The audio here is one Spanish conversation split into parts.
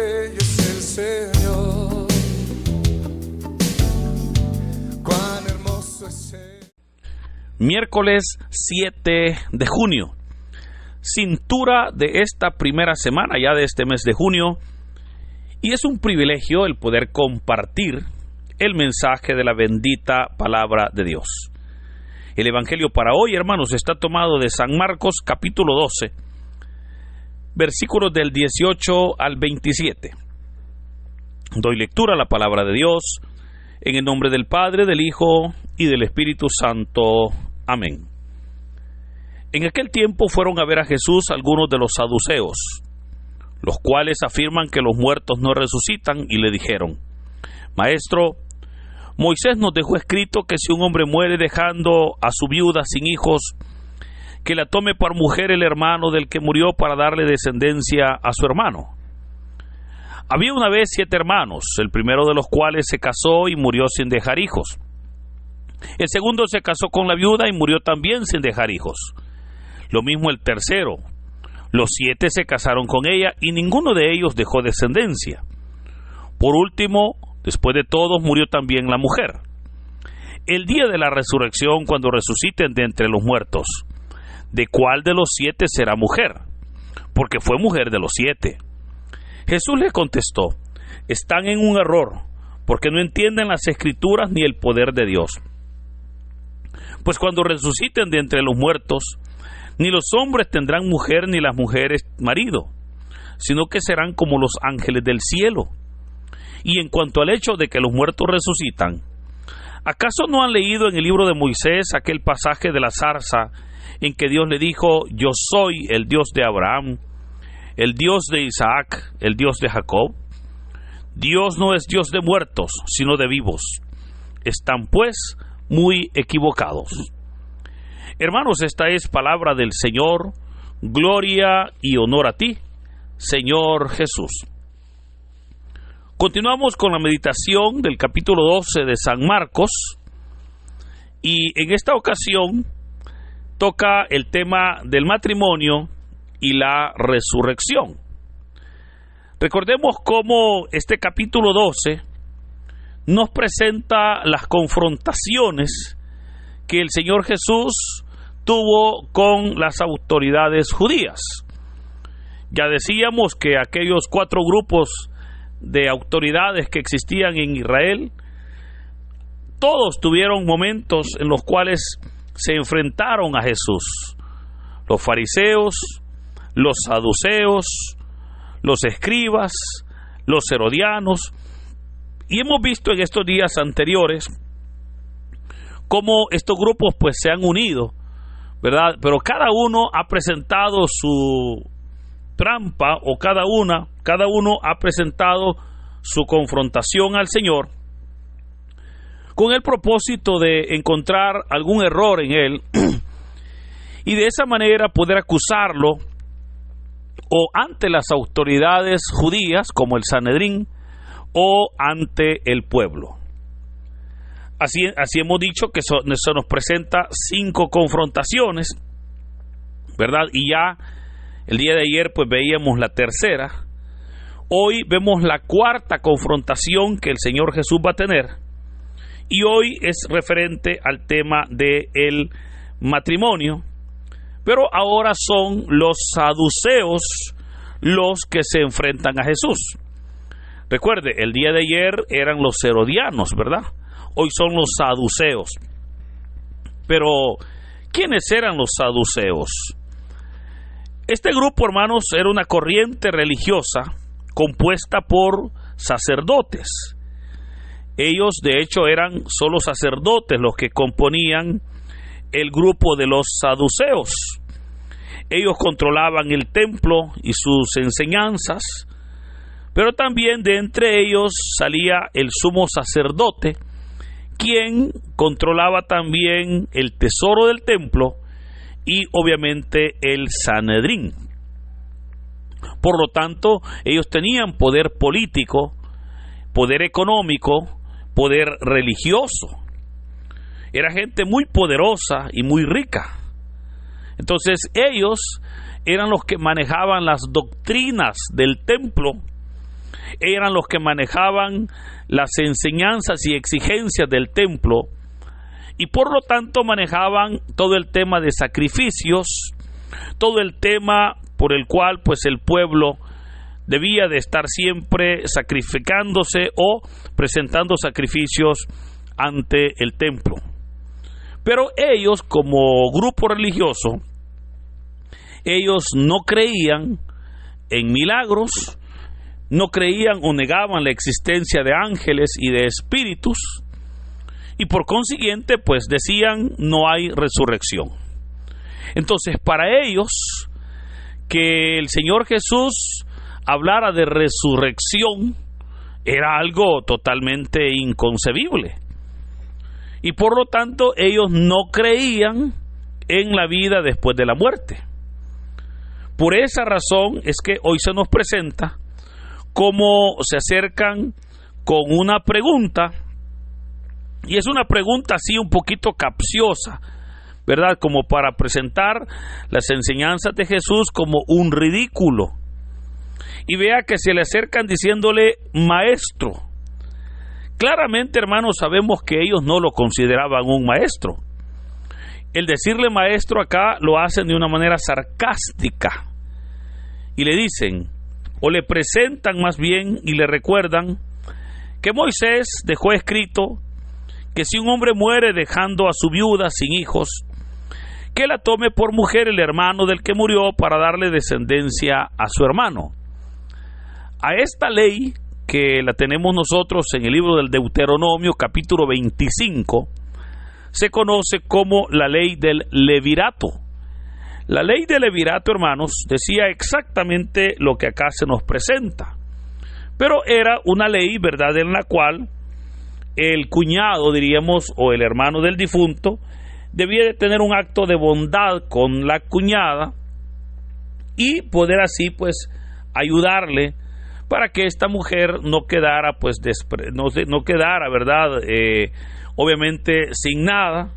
bello es el Señor, cuán hermoso es Él. Miércoles 7 de junio, cintura de esta primera semana ya de este mes de junio, y es un privilegio el poder compartir el mensaje de la bendita palabra de Dios. El evangelio para hoy, hermanos, está tomado de San Marcos capítulo 12, versículos del 18 al 27. Doy lectura a la palabra de Dios en el nombre del Padre, del Hijo y del Espíritu Santo. Amén. En aquel tiempo fueron a ver a Jesús algunos de los saduceos, los cuales afirman que los muertos no resucitan, y le dijeron: Maestro, Moisés nos dejó escrito que si un hombre muere dejando a su viuda sin hijos, que la tome por mujer el hermano del que murió para darle descendencia a su hermano. Había una vez 7 hermanos, el primero de los cuales se casó y murió sin dejar hijos. El segundo se casó con la viuda y murió también sin dejar hijos. Lo mismo el tercero. Los 7 se casaron con ella y ninguno de ellos dejó descendencia. Por último, después de todos, murió también la mujer. El día de la resurrección, cuando resuciten de entre los muertos, ¿de cuál de los 7 será mujer? Porque fue mujer de los 7. Jesús les contestó: están en un error, porque no entienden las Escrituras ni el poder de Dios. Pues cuando resuciten de entre los muertos, ni los hombres tendrán mujer, ni las mujeres marido, sino que serán como los ángeles del cielo. Y en cuanto al hecho de que los muertos resucitan, ¿acaso no han leído en el libro de Moisés aquel pasaje de la zarza en que Dios le dijo: yo soy el Dios de Abraham, el Dios de Isaac, el Dios de Jacob? Dios no es Dios de muertos, sino de vivos. Están pues muy equivocados. Hermanos, esta es palabra del Señor. Gloria y honor a ti, Señor Jesús. Continuamos con la meditación del capítulo 12 de San Marcos, y en esta ocasión toca el tema del matrimonio y la resurrección. Recordemos cómo este capítulo 12 nos presenta las confrontaciones que el Señor Jesús tuvo con las autoridades judías. Ya decíamos que aquellos 4 grupos de autoridades que existían en Israel, todos tuvieron momentos en los cuales se enfrentaron a Jesús: los fariseos, los saduceos, los escribas, los herodianos. Y hemos visto en estos días anteriores cómo estos grupos pues se han unido, ¿verdad? Pero cada uno ha presentado su trampa, o cada uno ha presentado su confrontación al Señor con el propósito de encontrar algún error en él y de esa manera poder acusarlo o ante las autoridades judías como el Sanedrín o ante el pueblo. Así hemos dicho que eso nos presenta 5 confrontaciones, ¿verdad? Y ya el día de ayer pues veíamos la tercera. Hoy vemos la 4ª confrontación que el Señor Jesús va a tener, y hoy es referente al tema del matrimonio. Pero ahora son los saduceos los que se enfrentan a Jesús. Recuerde, el día de ayer eran los herodianos, ¿verdad? Hoy son los saduceos. Pero, ¿quiénes eran los saduceos? Este grupo, hermanos, era una corriente religiosa compuesta por sacerdotes. Ellos, de hecho, eran solo sacerdotes los que componían el grupo de los saduceos. Ellos controlaban el templo y sus enseñanzas, pero también de entre ellos salía el sumo sacerdote, quien controlaba también el tesoro del templo y obviamente el Sanedrín. Por lo tanto, ellos tenían poder político, poder económico, poder religioso. Era gente muy poderosa y muy rica. Entonces ellos eran los que manejaban las doctrinas del templo eran los que manejaban las enseñanzas y exigencias del templo, y por lo tanto manejaban todo el tema de sacrificios, todo el tema por el cual pues el pueblo debía de estar siempre sacrificándose o presentando sacrificios ante el templo. Pero ellos, como grupo religioso, ellos no creían en milagros, no creían o negaban la existencia de ángeles y de espíritus, y por consiguiente pues decían no hay resurrección. Entonces para ellos que el Señor Jesús hablara de resurrección era algo totalmente inconcebible, y por lo tanto ellos no creían en la vida después de la muerte. Por esa razón es que hoy se nos presenta cómo se acercan con una pregunta, y es una pregunta así un poquito capciosa, ¿verdad? Como para presentar las enseñanzas de Jesús como un ridículo. Y vea que se le acercan diciéndole maestro. Claramente, hermanos, sabemos que ellos no lo consideraban un maestro. El decirle maestro acá lo hacen de una manera sarcástica. Y le dicen, o le presentan más bien y le recuerdan que Moisés dejó escrito que si un hombre muere dejando a su viuda sin hijos, que la tome por mujer el hermano del que murió para darle descendencia a su hermano. A esta ley, que la tenemos nosotros en el libro del Deuteronomio, capítulo 25, se conoce como la ley del levirato. La ley del levirato, hermanos, decía exactamente lo que acá se nos presenta, pero era una ley, ¿verdad?, en la cual el cuñado, diríamos, o el hermano del difunto, debía de tener un acto de bondad con la cuñada y poder así, pues, ayudarle para que esta mujer no quedara, pues, no quedara, ¿verdad?, obviamente sin nada,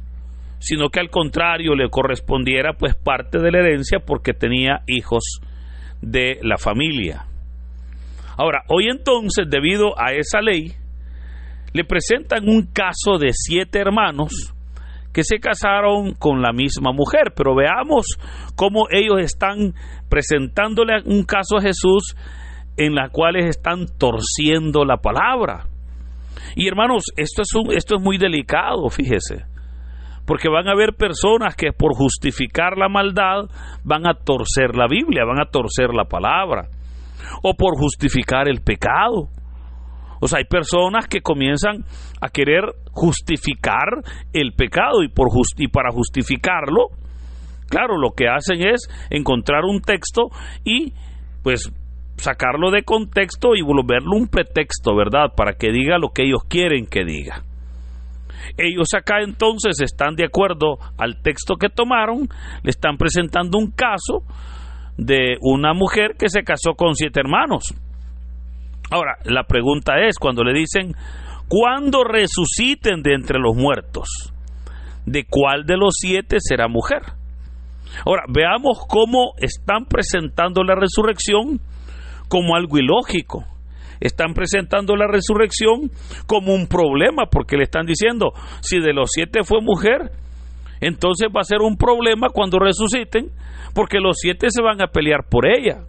sino que al contrario le correspondiera, pues, parte de la herencia porque tenía hijos de la familia. Ahora, hoy entonces, debido a esa ley, le presentan un caso de 7 hermanos que se casaron con la misma mujer, pero veamos cómo ellos están presentándole un caso a Jesús en la cual están torciendo la palabra. Y hermanos, esto es muy delicado, fíjese, porque van a haber personas que por justificar la maldad van a torcer la Biblia, van a torcer la palabra, o por justificar el pecado. O sea, hay personas que comienzan a querer justificar el pecado y para justificarlo, claro, lo que hacen es encontrar un texto y pues sacarlo de contexto y volverlo un pretexto, ¿verdad?, para que diga lo que ellos quieren que diga. Ellos acá entonces están de acuerdo al texto que tomaron, le están presentando un caso de una mujer que se casó con 7 hermanos. Ahora, la pregunta es, cuando le dicen, ¿cuándo resuciten de entre los muertos? ¿De cuál de los 7 será mujer? Ahora, veamos cómo están presentando la resurrección como algo ilógico. Están presentando la resurrección como un problema, porque le están diciendo, si de los 7 fue mujer, entonces va a ser un problema cuando resuciten, porque los 7 se van a pelear por ella.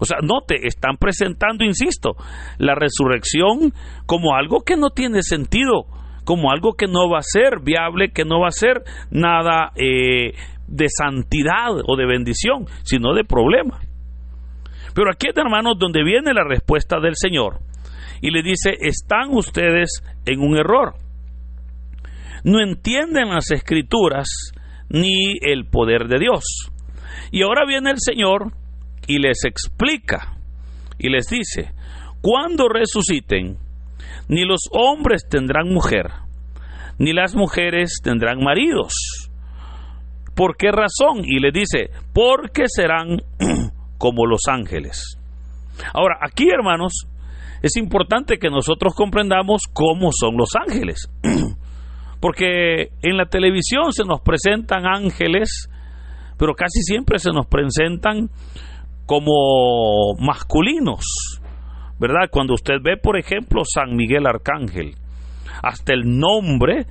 O sea, note, están presentando, insisto, la resurrección como algo que no tiene sentido, como algo que no va a ser viable, que no va a ser nada de santidad o de bendición, sino de problema. Pero aquí, hermanos, donde viene la respuesta del Señor, y le dice, están ustedes en un error. No entienden las Escrituras ni el poder de Dios. Y ahora viene el Señor y les explica y les dice, cuando resuciten, ni los hombres tendrán mujer, ni las mujeres tendrán maridos. ¿Por qué razón? Y les dice, porque serán como los ángeles. Ahora, aquí, hermanos, es importante que nosotros comprendamos cómo son los ángeles. Porque en la televisión se nos presentan ángeles, pero casi siempre se nos presentan como masculinos, ¿verdad? Cuando usted ve, por ejemplo, San Miguel Arcángel, hasta el nombre,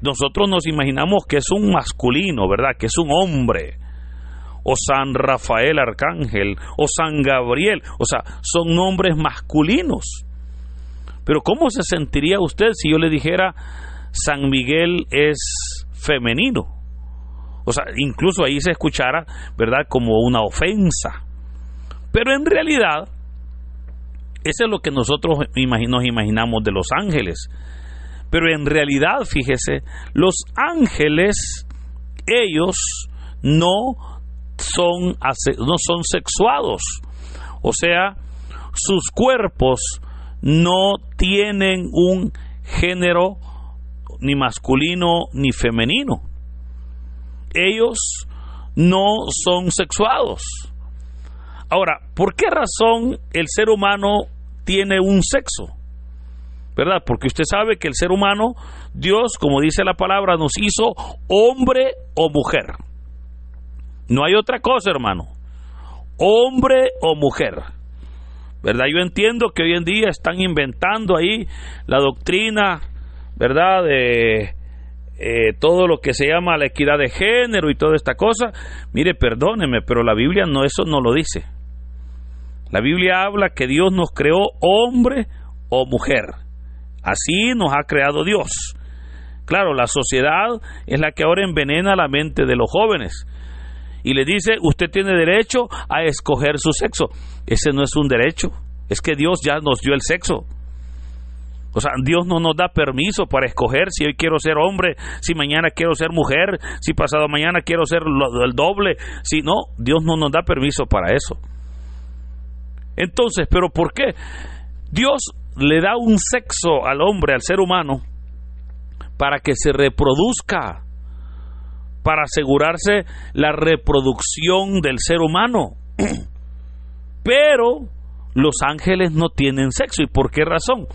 nosotros nos imaginamos que es un masculino, ¿verdad? Que es un hombre. O San Rafael Arcángel, o San Gabriel, o sea, son nombres masculinos. Pero ¿cómo se sentiría usted si yo le dijera San Miguel es femenino? O sea, incluso ahí se escuchara, ¿verdad?, como una ofensa. Pero en realidad, eso es lo que nosotros nos imaginamos de los ángeles. Pero en realidad, fíjese, los ángeles, ellos no son sexuados. O sea, sus cuerpos no tienen un género ni masculino ni femenino. Ellos no son sexuados. Ahora, ¿por qué razón el ser humano tiene un sexo? ¿Verdad? Porque usted sabe que el ser humano, Dios, como dice la palabra, nos hizo hombre o mujer. No hay otra cosa, hermano. Hombre o mujer. ¿Verdad? Yo entiendo que hoy en día están inventando ahí la doctrina, ¿verdad?, de todo lo que se llama la equidad de género y toda esta cosa. Mire, perdóneme, pero la Biblia eso no lo dice. La Biblia habla que Dios nos creó hombre o mujer. Así nos ha creado Dios. Claro, la sociedad es la que ahora envenena la mente de los jóvenes y le dice, usted tiene derecho a escoger su sexo. Ese no es un derecho, es que Dios ya nos dio el sexo. O sea, Dios no nos da permiso para escoger si hoy quiero ser hombre, si mañana quiero ser mujer, si pasado mañana quiero ser el doble. Si no, Dios no nos da permiso para eso. Entonces, ¿pero por qué? Dios le da un sexo al hombre, al ser humano, para que se reproduzca, para asegurarse la reproducción del ser humano. Pero los ángeles no tienen sexo. ¿Y por qué razón?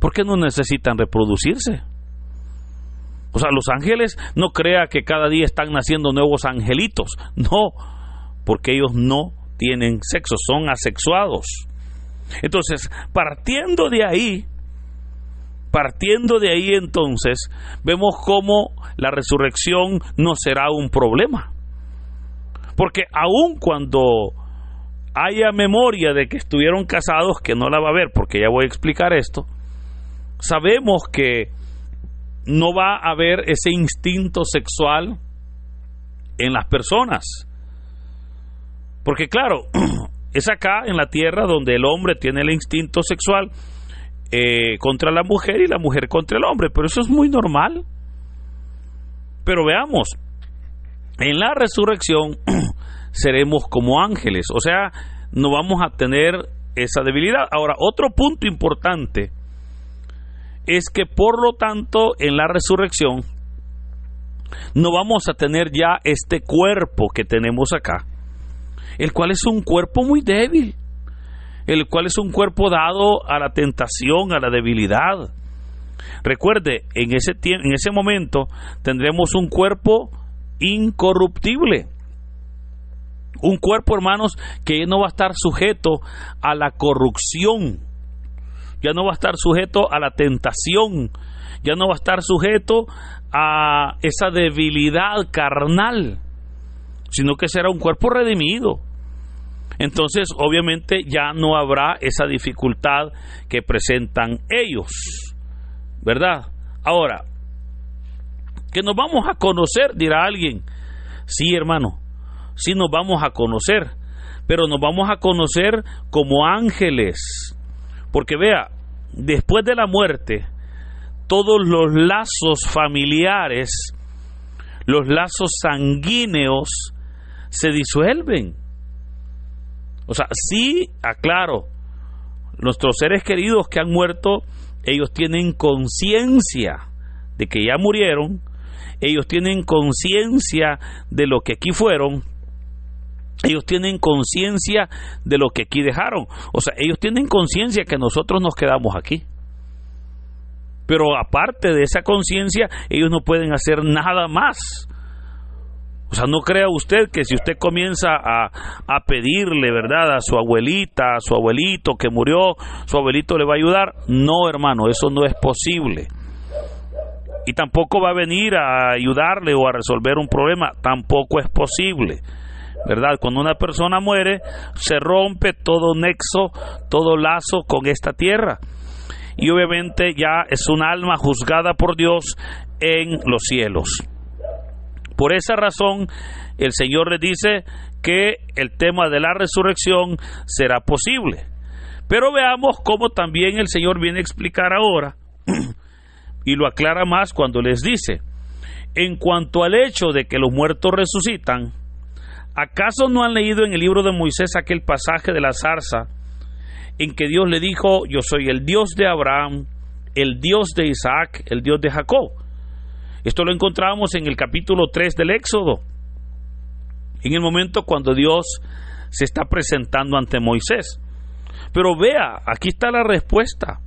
Porque no necesitan reproducirse. O sea, los ángeles, no crea que cada día están naciendo nuevos angelitos. No, porque ellos no tienen sexo, son asexuados. Entonces, partiendo de ahí entonces, vemos cómo la resurrección no será un problema. Porque aun cuando haya memoria de que estuvieron casados, que no la va a haber, porque ya voy a explicar esto, sabemos que no va a haber ese instinto sexual en las personas. Porque claro, es acá en la tierra donde el hombre tiene el instinto sexual contra la mujer y la mujer contra el hombre, pero eso es muy normal. Pero veamos, en la resurrección seremos como ángeles, o sea, no vamos a tener esa debilidad. Ahora, otro punto importante es que por lo tanto en la resurrección no vamos a tener ya este cuerpo que tenemos acá, el cual es un cuerpo muy débil, el cual es un cuerpo dado a la tentación, a la debilidad. Recuerde, en ese momento tendremos un cuerpo incorruptible, un cuerpo, hermanos, que no va a estar sujeto a la corrupción, ya no va a estar sujeto a la tentación, ya no va a estar sujeto a esa debilidad carnal, sino que será un cuerpo redimido. Entonces, obviamente, ya no habrá esa dificultad que presentan ellos, ¿verdad? Ahora, que nos vamos a conocer, dirá alguien. Sí, hermano, sí nos vamos a conocer, pero nos vamos a conocer como ángeles. Porque vea, después de la muerte, todos los lazos familiares, los lazos sanguíneos, se disuelven. O sea, sí, aclaro, nuestros seres queridos que han muerto, ellos tienen conciencia de que ya murieron, ellos tienen conciencia de lo que aquí fueron, ellos tienen conciencia de lo que aquí dejaron. O sea, ellos tienen conciencia que nosotros nos quedamos aquí. Pero aparte de esa conciencia, ellos no pueden hacer nada más. O O sea, no crea usted que si usted comienza a pedirle, ¿verdad?, a su abuelita, a su abuelito que murió, su abuelito le va a ayudar. No, hermano, eso no es posible. Y tampoco va a venir a ayudarle o a resolver un problema. Tampoco es posible, ¿verdad? Cuando una persona muere, se rompe todo nexo, todo lazo con esta tierra. Y obviamente ya es un alma juzgada por Dios en los cielos. Por esa razón, el Señor le dice que el tema de la resurrección será posible. Pero veamos cómo también el Señor viene a explicar ahora, y lo aclara más cuando les dice: en cuanto al hecho de que los muertos resucitan, ¿acaso no han leído en el libro de Moisés aquel pasaje de la zarza en que Dios le dijo: yo soy el Dios de Abraham, el Dios de Isaac, el Dios de Jacob? Esto lo encontramos en el capítulo 3 del Éxodo, en el momento cuando Dios se está presentando ante Moisés. Pero vea, aquí está la respuesta,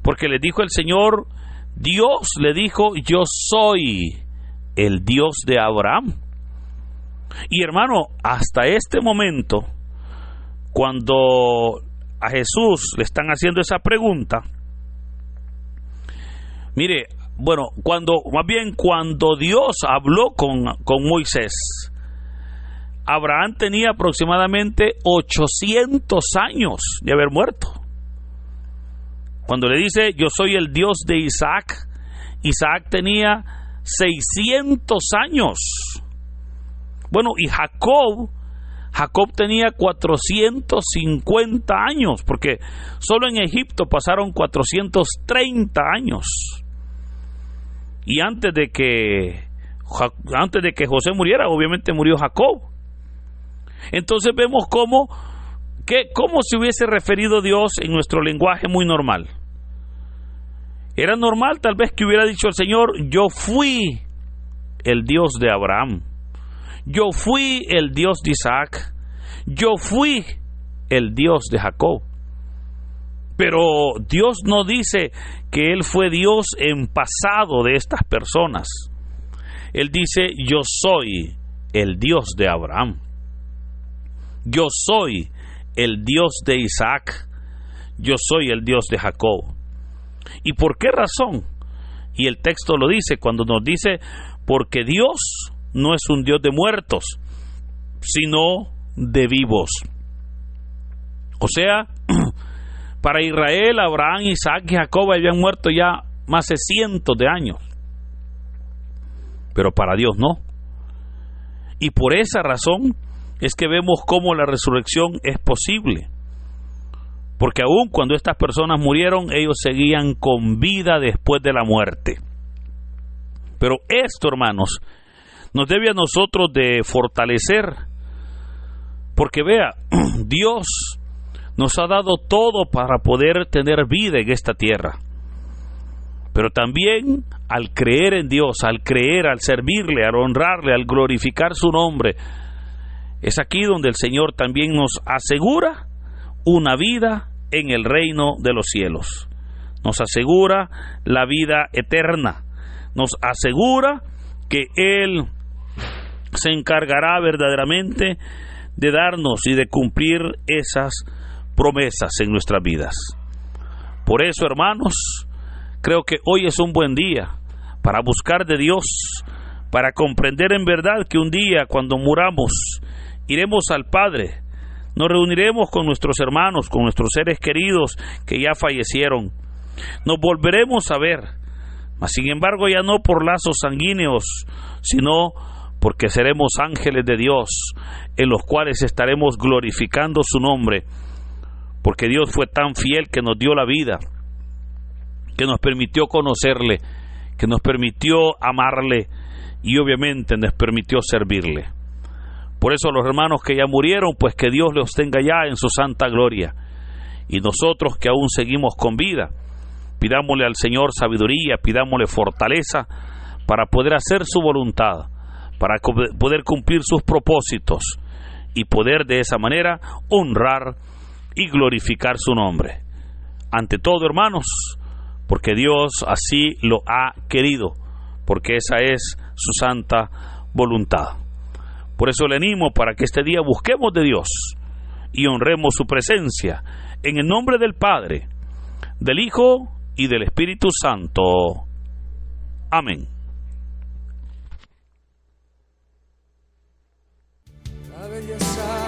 porque le dijo el Señor, Dios le dijo: yo soy el Dios de Abraham. Y hermano, hasta este momento, cuando a Jesús le están haciendo esa pregunta, mire, cuando Dios habló con Moisés, Abraham tenía aproximadamente 800 años de haber muerto. Cuando le dice: yo soy el Dios de Isaac, Isaac tenía 600 años. Bueno, y Jacob tenía 450 años, porque solo en Egipto pasaron 430 años. Y antes de que José muriera, obviamente murió Jacob. Entonces vemos cómo se hubiese referido Dios en nuestro lenguaje muy normal. Era normal tal vez que hubiera dicho el Señor: yo fui el Dios de Abraham, yo fui el Dios de Isaac, yo fui el Dios de Jacob. Pero Dios no dice que Él fue Dios en pasado de estas personas. Él dice: yo soy el Dios de Abraham, yo soy el Dios de Isaac, yo soy el Dios de Jacob. ¿Y por qué razón? Y el texto lo dice cuando nos dice: porque Dios no es un Dios de muertos, sino de vivos. O sea, para Israel, Abraham, Isaac y Jacob habían muerto ya más de cientos de años, pero para Dios no. Y por esa razón es que vemos cómo la resurrección es posible, porque aun cuando estas personas murieron, ellos seguían con vida después de la muerte. Pero esto, hermanos, nos debe a nosotros de fortalecer, porque vea, Dios nos ha dado todo para poder tener vida en esta tierra. Pero también al creer en Dios, al creer, al servirle, al honrarle, al glorificar su nombre, es aquí donde el Señor también nos asegura una vida en el reino de los cielos. Nos asegura la vida eterna. Nos asegura que Él se encargará verdaderamente de darnos y de cumplir esas promesas en nuestras vidas. Por eso, hermanos, creo que hoy es un buen día para buscar de Dios, para comprender en verdad que un día, cuando muramos, iremos al Padre, nos reuniremos con nuestros hermanos, con nuestros seres queridos que ya fallecieron, nos volveremos a ver, mas sin embargo ya no por lazos sanguíneos, sino porque seremos ángeles de Dios, en los cuales estaremos glorificando su nombre, porque Dios fue tan fiel que nos dio la vida, que nos permitió conocerle, que nos permitió amarle y obviamente nos permitió servirle. Por eso los hermanos que ya murieron, pues que Dios los tenga ya en su santa gloria. Y nosotros que aún seguimos con vida, pidámosle al Señor sabiduría, pidámosle fortaleza para poder hacer su voluntad, para poder cumplir sus propósitos y poder de esa manera honrar y glorificar su nombre. Ante todo, hermanos, porque Dios así lo ha querido, porque esa es su santa voluntad. Por eso le animo para que este día busquemos de Dios y honremos su presencia en el nombre del Padre, del Hijo y del Espíritu Santo. Amén. La belleza